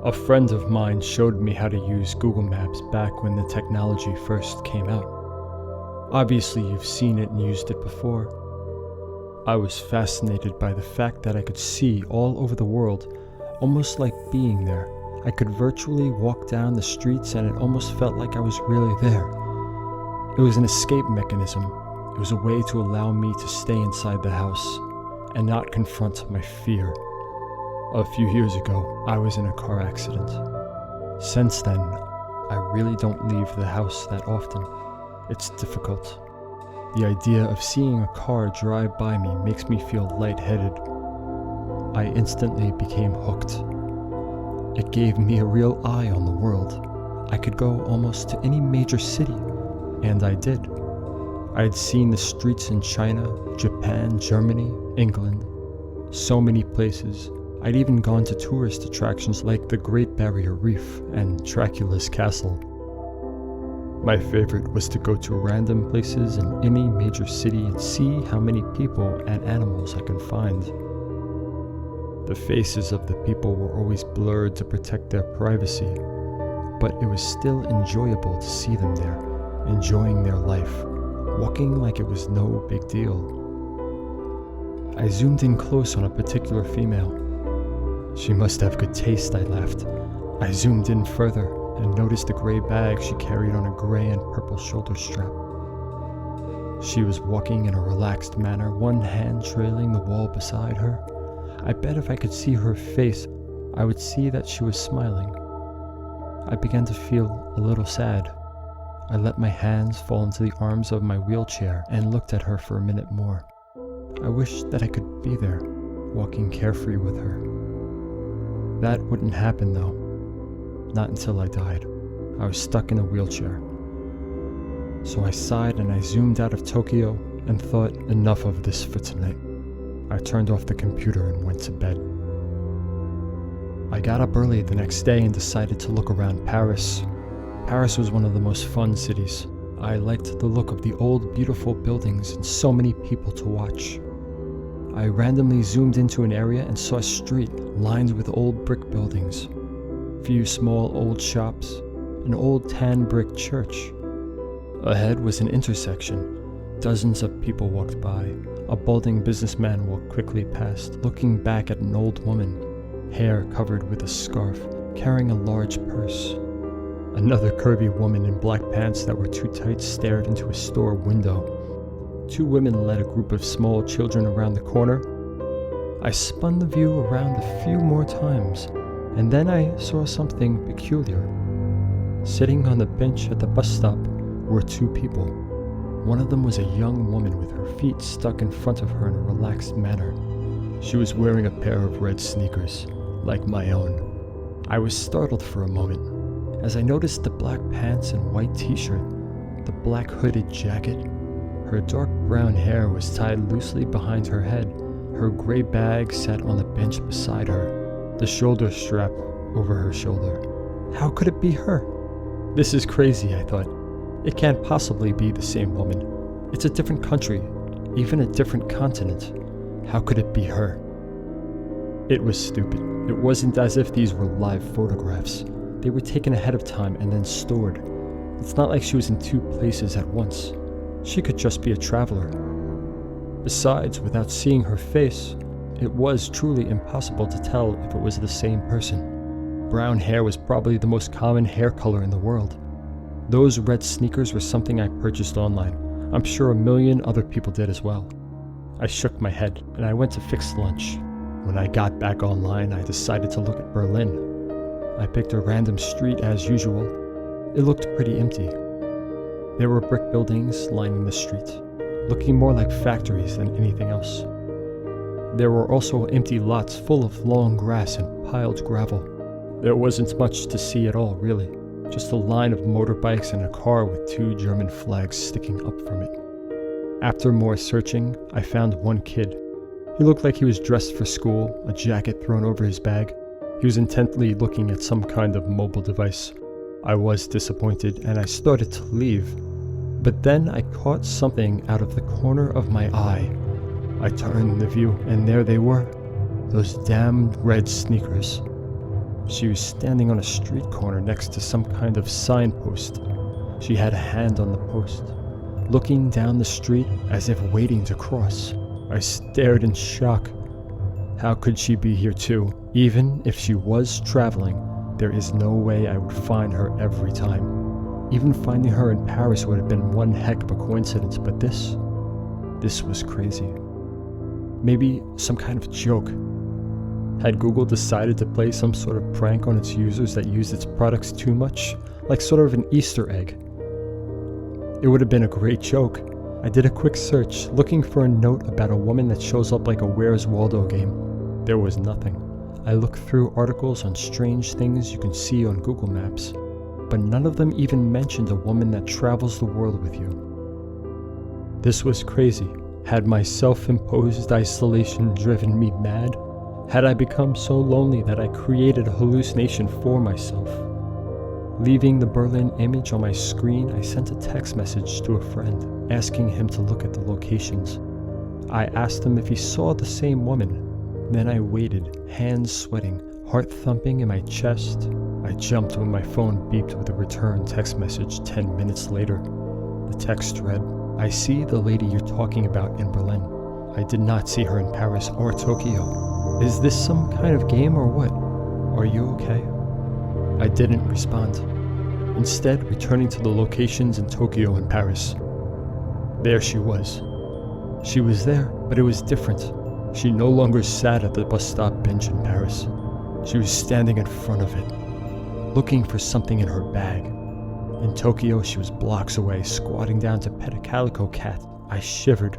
A friend of mine showed me how to use Google Maps back when the technology first came out. Obviously, you've seen it and used it before. I was fascinated by the fact that I could see all over the world, almost like being there. I could virtually walk down the streets and it almost felt like I was really there. It was an escape mechanism. It was a way to allow me to stay inside the house and not confront my fear. A few years ago, I was in a car accident. Since then, I really don't leave the house that often. It's difficult. The idea of seeing a car drive by me makes me feel lightheaded. I instantly became hooked. It gave me a real eye on the world. I could go almost to any major city, and I did. I had seen the streets in China, Japan, Germany, England, so many places. I'd even gone to tourist attractions like the Great Barrier Reef and Dracula's Castle. My favorite was to go to random places in any major city and see how many people and animals I could find. The faces of the people were always blurred to protect their privacy, but it was still enjoyable to see them there, enjoying their life, walking like it was no big deal. I zoomed in close on a particular female. She must have good taste, I laughed. I zoomed in further and noticed the gray bag she carried on a gray and purple shoulder strap. She was walking in a relaxed manner, one hand trailing the wall beside her. I bet if I could see her face, I would see that she was smiling. I began to feel a little sad. I let my hands fall into the arms of my wheelchair and looked at her for a minute more. I wished that I could be there, walking carefree with her. That wouldn't happen though. Not until I died. I was stuck in a wheelchair. So I sighed and I zoomed out of Tokyo and thought, enough of this for tonight. I turned off the computer and went to bed. I got up early the next day and decided to look around Paris. Paris was one of the most fun cities. I liked the look of the old, beautiful buildings and so many people to watch. I randomly zoomed into an area and saw a street lined with old brick buildings. Few small old shops, an old tan brick church. Ahead was an intersection. Dozens of people walked by. A balding businessman walked quickly past, looking back at an old woman, hair covered with a scarf, carrying a large purse. Another curvy woman in black pants that were too tight stared into a store window. Two women led a group of small children around the corner. I spun the view around a few more times, and then I saw something peculiar. Sitting on the bench at the bus stop were two people. One of them was a young woman with her feet stuck in front of her in a relaxed manner. She was wearing a pair of red sneakers, like my own. I was startled for a moment, as I noticed the black pants and white t-shirt, the black hooded jacket. Her dark brown hair was tied loosely behind her head. Her gray bag sat on the bench beside her, the shoulder strap over her shoulder. How could it be her? This is crazy, I thought. It can't possibly be the same woman. It's a different country, even a different continent. How could it be her? It was stupid. It wasn't as if these were live photographs. They were taken ahead of time and then stored. It's not like she was in two places at once. She could just be a traveler. Besides, without seeing her face, it was truly impossible to tell if it was the same person. Brown hair was probably the most common hair color in the world. Those red sneakers were something I purchased online. I'm sure a million other people did as well. I shook my head and I went to fix lunch. When I got back online, I decided to look at Berlin. I picked a random street as usual. It looked pretty empty. There were brick buildings lining the street, looking more like factories than anything else. There were also empty lots full of long grass and piled gravel. There wasn't much to see at all, really. Just a line of motorbikes and a car with two German flags sticking up from it. After more searching, I found one kid. He looked like he was dressed for school, a jacket thrown over his bag. He was intently looking at some kind of mobile device. I was disappointed and I started to leave. But then I caught something out of the corner of my eye. I turned the view and there they were, those damned red sneakers. She was standing on a street corner next to some kind of signpost. She had a hand on the post, looking down the street as if waiting to cross. I stared in shock. How could she be here too? Even if she was traveling, there is no way I would find her every time. Even finding her in Paris would have been one heck of a coincidence, but this was crazy. Maybe some kind of joke. Had Google decided to play some sort of prank on its users that used its products too much? Like sort of an Easter egg. It would have been a great joke. I did a quick search, looking for a note about a woman that shows up like a Where's Waldo game. There was nothing. I looked through articles on strange things you can see on Google Maps, but none of them even mentioned a woman that travels the world with you. This was crazy. Had my self-imposed isolation driven me mad? Had I become so lonely that I created a hallucination for myself? Leaving the Berlin image on my screen, I sent a text message to a friend, asking him to look at the locations. I asked him if he saw the same woman. Then I waited, hands sweating, heart thumping in my chest. I jumped when my phone beeped with a return text message 10 minutes later. The text read, "I see the lady you're talking about in Berlin. I did not see her in Paris or Tokyo. Is this some kind of game or what? Are you okay?" I didn't respond, instead returning to the locations in Tokyo and Paris. There she was. She was there, but it was different. She no longer sat at the bus stop bench in Paris. She was standing in front of it, looking for something in her bag. In Tokyo, she was blocks away, squatting down to pet a calico cat. I shivered.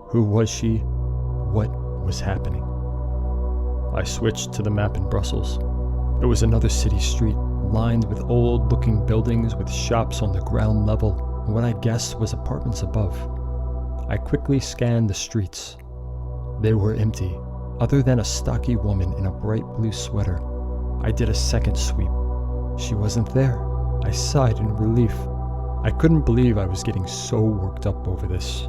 Who was she? What was happening? I switched to the map in Brussels. It was another city street, lined with old-looking buildings with shops on the ground level and what I guessed was apartments above. I quickly scanned the streets. They were empty, other than a stocky woman in a bright blue sweater. I did a second sweep. She wasn't there. I sighed in relief. I couldn't believe I was getting so worked up over this.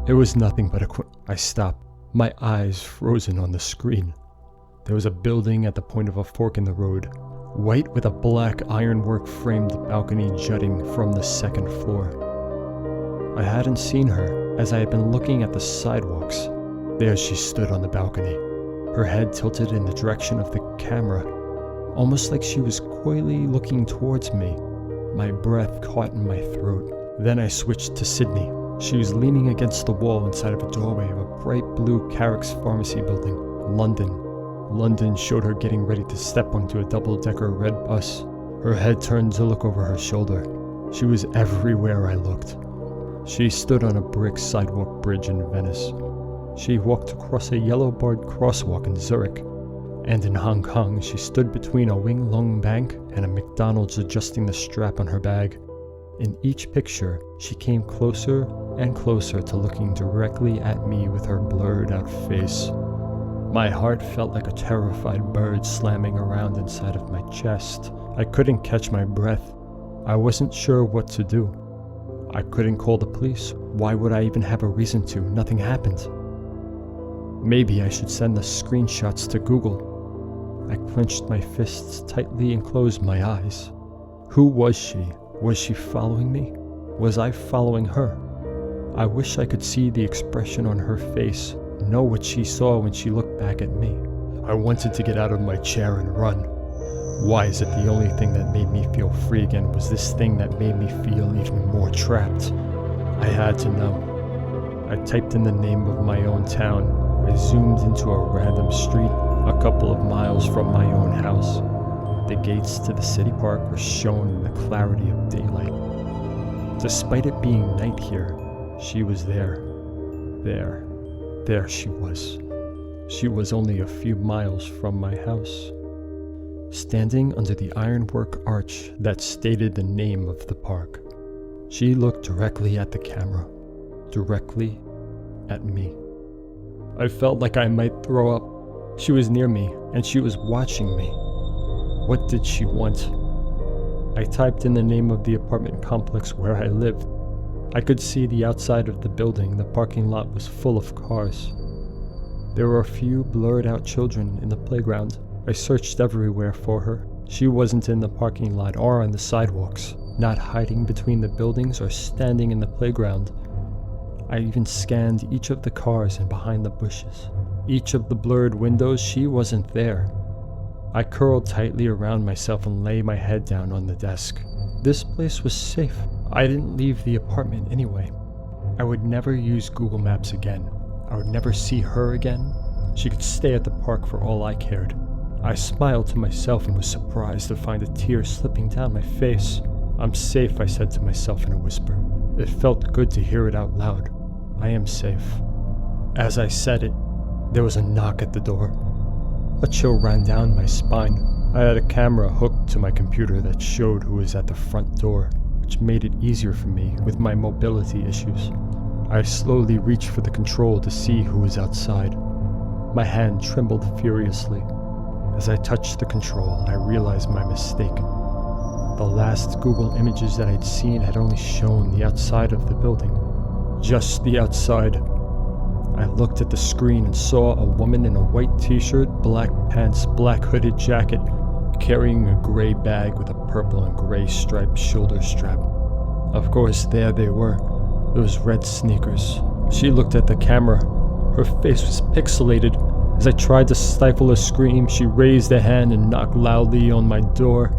It was nothing but I stopped, my eyes frozen on the screen. There was a building at the point of a fork in the road, white with a black ironwork framed balcony jutting from the second floor. I hadn't seen her as I had been looking at the sidewalks. There she stood on the balcony, her head tilted in the direction of the camera, almost like she was coyly looking towards me. My breath caught in my throat. Then I switched to Sydney. She was leaning against the wall inside of a doorway of a bright blue Carrick's pharmacy building. London showed her getting ready to step onto a double-decker red bus. Her head turned to look over her shoulder. She was everywhere I looked. She stood on a brick sidewalk bridge in Venice. She walked across a yellow-barred crosswalk in Zurich. And in Hong Kong, she stood between a Wing Lung Bank and a McDonald's adjusting the strap on her bag. In each picture, she came closer and closer to looking directly at me with her blurred-out face. My heart felt like a terrified bird slamming around inside of my chest. I couldn't catch my breath. I wasn't sure what to do. I couldn't call the police. Why would I even have a reason to? Nothing happened. Maybe I should send the screenshots to Google. I clenched my fists tightly and closed my eyes. Who was she? Was she following me? Was I following her? I wish I could see the expression on her face, know what she saw when she looked back at me. I wanted to get out of my chair and run. Why is it the only thing that made me feel free again was this thing that made me feel even more trapped? I had to know. I typed in the name of my own town. I zoomed into a random street a couple of miles from my own house. The gates to the city park were shown in the clarity of daylight. Despite it being night here, she was there. There she was. She was only a few miles from my house, standing under the ironwork arch that stated the name of the park. She looked directly at the camera, directly at me. I felt like I might throw up. She was near me, and she was watching me. What did she want? I typed in the name of the apartment complex where I lived. I could see the outside of the building. The parking lot was full of cars. There were a few blurred out children in the playground. I searched everywhere for her. She wasn't in the parking lot or on the sidewalks, not hiding between the buildings or standing in the playground. I even scanned each of the cars and behind the bushes. Each of the blurred windows, she wasn't there. I curled tightly around myself and lay my head down on the desk. This place was safe. I didn't leave the apartment anyway. I would never use Google Maps again. I would never see her again. She could stay at the park for all I cared. I smiled to myself and was surprised to find a tear slipping down my face. "I'm safe," I said to myself in a whisper. It felt good to hear it out loud. I am safe. As I said it, there was a knock at the door. A chill ran down my spine. I had a camera hooked to my computer that showed who was at the front door, which made it easier for me with my mobility issues. I slowly reached for the control to see who was outside. My hand trembled furiously. As I touched the control, I realized my mistake. The last Google images that I'd seen had only shown the outside of the building. Just the outside. I looked at the screen and saw a woman in a white t-shirt, black pants, black hooded jacket, carrying a gray bag with a purple and gray striped shoulder strap. Of course, there they were, those red sneakers. She looked at the camera. Her face was pixelated. As I tried to stifle a scream, she raised a hand and knocked loudly on my door.